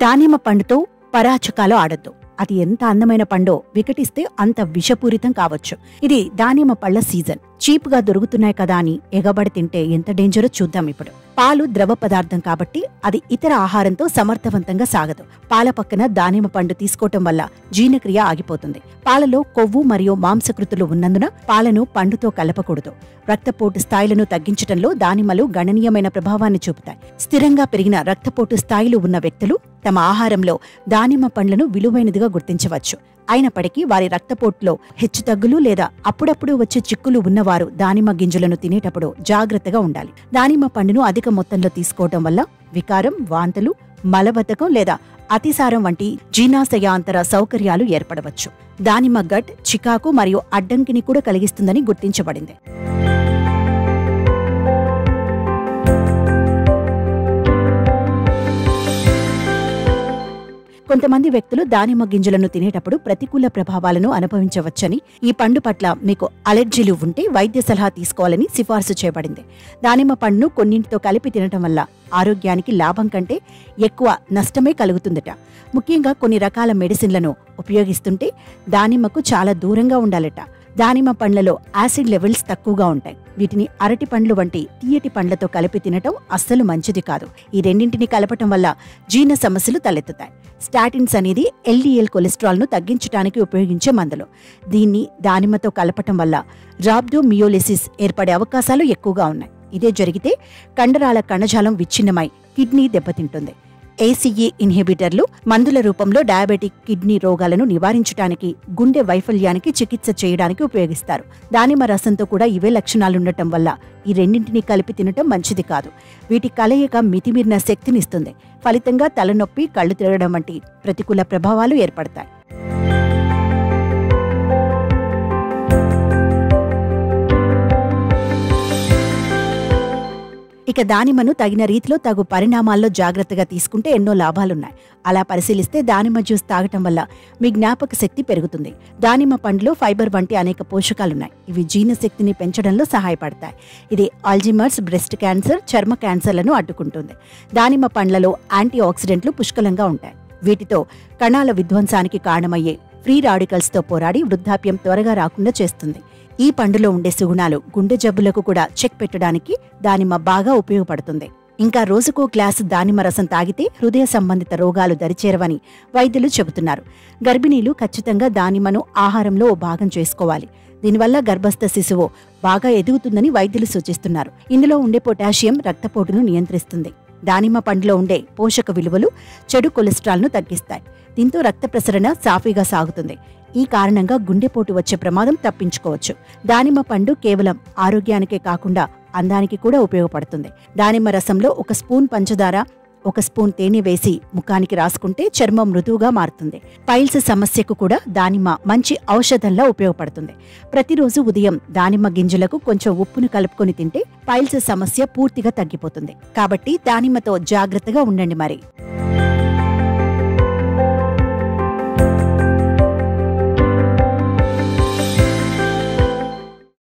దానిమ్మ పండుతో పరాచకాలు ఆడొద్దు. అది ఎంత అందమైన పండో వికటిస్తే అంత విషపూరితం కావచ్చు. ఇది దానిమ్మ పళ్ల సీజన్. చీప్గా దొరుకుతున్నాయి కదా అని ఎగబడి తింటే ఎంత డేంజరో చూద్దాం ఇప్పుడు. పాలు ద్రవ పదార్థం కాబట్టి అది ఇతర ఆహారంతో సమర్థవంతంగా సాగదు. పాల పక్కన దానిమ్మ పండు తీసుకోవటం వల్ల జీర్ణక్రియ ఆగిపోతుంది. పాలలో కొవ్వు మరియు మాంసకృతులు ఉన్నందున పాలను పండుతో కలపకూడదు. రక్తపోటు స్థాయిలను తగ్గించటంలో దానిమ్మలు గణనీయమైన ప్రభావాన్ని చూపుతాయి. స్థిరంగా పెరిగిన రక్తపోటు స్థాయిలు ఉన్న వ్యక్తులు తమ ఆహారంలో దానిమ్మ పండ్లను విలువైనదిగా గుర్తించవచ్చు. అయినప్పటికీ వారి రక్తపోటులో హెచ్చుతగ్గులు లేదా అప్పుడప్పుడు వచ్చే చిక్కులు ఉన్నవారు దానిమ్మ గింజలను తినేటప్పుడు జాగ్రత్తగా ఉండాలి. దానిమ్మ పండును అధిక మొత్తంలో తీసుకోవడం వల్ల వికారం, వాంతులు, మలబద్ధకం లేదా అతిసారం వంటి జీర్ణాశయాంతర సౌకర్యాలు ఏర్పడవచ్చు. దానిమ్మ గట్ చికాకు మరియు అడ్డంకిని కూడా కలిగిస్తుందని గుర్తించబడింది. కొంతమంది వ్యక్తులు దానిమ్మ గింజలను తినేటప్పుడు ప్రతికూల ప్రభావాలను అనుభవించవచ్చని, ఈ పండు పట్ల మీకు అలెర్జీలు ఉంటే వైద్య సలహా తీసుకోవాలని సిఫార్సు చేయబడింది. దానిమ్మ పండును కొన్నింటితో కలిపి తినటం వల్ల ఆరోగ్యానికి లాభం కంటే ఎక్కువ నష్టమే కలుగుతుందట. ముఖ్యంగా కొన్ని రకాల మెడిసిన్లను ఉపయోగిస్తుంటే దానిమ్మకు చాలా దూరంగా ఉండాలట. దానిమ్మ పండ్లలో యాసిడ్ లెవెల్స్ తక్కువగా ఉంటాయి. వీటిని అరటి పండ్లు వంటి తీయటి పండ్లతో కలిపి తినటం అస్సలు మంచిది కాదు. ఈ రెండింటిని కలపటం వల్ల జీర్ణ సమస్యలు తలెత్తుతాయి. స్టాటిన్స్ అనేది ఎల్డిఎల్ కొలెస్ట్రాల్ను తగ్గించడానికి ఉపయోగించే మందులు. దీన్ని దానిమ్మతో కలపటం వల్ల రాబ్డోమియోలిసిస్ ఏర్పడే అవకాశాలు ఎక్కువగా ఉన్నాయి. ఇదే జరిగితే కండరాల కణజాలం విచ్ఛిన్నమై కిడ్నీ దెబ్బతింటుంది. ఏసీఈ ఇన్హిబిటర్లు మందుల రూపంలో డయాబెటిక్ కిడ్నీ రోగాలను నివారించడానికి, గుండె వైఫల్యానికి చికిత్స చేయడానికి ఉపయోగిస్తారు. దానిమ్మ రసంతో కూడా ఇవే లక్షణాలుండటం వల్ల ఈ రెండింటినీ కలిపి తినటం మంచిది కాదు. వీటి కలయిక మితిమీరిన శక్తినిస్తుంది. ఫలితంగా తలనొప్పి, కళ్ళు తిరగడం వంటి ప్రతికూల ప్రభావాలు ఏర్పడతాయి. ఇక దానిమ్మను తగిన రీతిలో తగు పరిణామాల్లో జాగ్రత్తగా తీసుకుంటే ఎన్నో లాభాలున్నాయి. అలా పరిశీలిస్తే దానిమ్మ జ్యూస్ తాగటం వల్ల మీ జ్ఞాపక శక్తి పెరుగుతుంది. దానిమ్మ పండులో ఫైబర్ వంటి అనేక పోషకాలున్నాయి. ఇవి జీర్ణశక్తిని పెంచడంలో సహాయపడతాయి. ఇది ఆల్జీమర్స్, బ్రెస్ట్ క్యాన్సర్, చర్మ క్యాన్సర్లను అడ్డుకుంటుంది. దానిమ్మ పండ్లలో యాంటీ ఆక్సిడెంట్లు పుష్కలంగా ఉంటాయి. వీటితో కణాల విధ్వంసానికి కారణమయ్యే ఫ్రీ రాడికల్స్తో పోరాడి వృద్ధాప్యం త్వరగా రాకుండా చేస్తుంది. ఈ పండులో ఉండే సుగుణాలు గుండె జబ్బులకు కూడా చెక్ పెట్టడానికి దానిమ్మ బాగా ఉపయోగపడుతుంది. ఇంకా రోజుకో గ్లాసు దానిమ్మ రసం తాగితే హృదయ సంబంధిత రోగాలు దరిచేరవని వైద్యులు చెబుతున్నారు. గర్భిణీలు ఖచ్చితంగా దానిమ్మను ఆహారంలో ఓ భాగం చేసుకోవాలి. దీనివల్ల గర్భస్థ శిశువు బాగా ఎదుగుతుందని వైద్యులు సూచిస్తున్నారు. ఇందులో ఉండే పొటాషియం రక్తపోటును నియంత్రిస్తుంది. దానిమ్మ పండులో ఉండే పోషక విలువలు చెడు కొలెస్ట్రాల్ను తగ్గిస్తాయి. దీంతో రక్త ప్రసరణ సాఫీగా సాగుతుంది. ఈ కారణంగా గుండెపోటు వచ్చే ప్రమాదం తప్పించుకోవచ్చు. దానిమ్మ పండు కేవలం ఆరోగ్యానికే కాకుండా అందానికి కూడా ఉపయోగపడుతుంది. దానిమ్మ రసంలో 1 స్పూన్ పంచదార, 1 స్పూన్ తేనె వేసి ముఖానికి రాసుకుంటే చర్మం మృదువుగా మారుతుంది. పైల్స్ సమస్యకు కూడా దానిమ్మ మంచి ఔషధంలా ఉపయోగపడుతుంది. ప్రతిరోజు ఉదయం దానిమ్మ గింజలకు కొంచెం ఉప్పును కలుపుకొని తింటే పైల్స్ సమస్య పూర్తిగా తగ్గిపోతుంది. కాబట్టి దానిమ్మతో జాగ్రత్తగా ఉండండి మరి.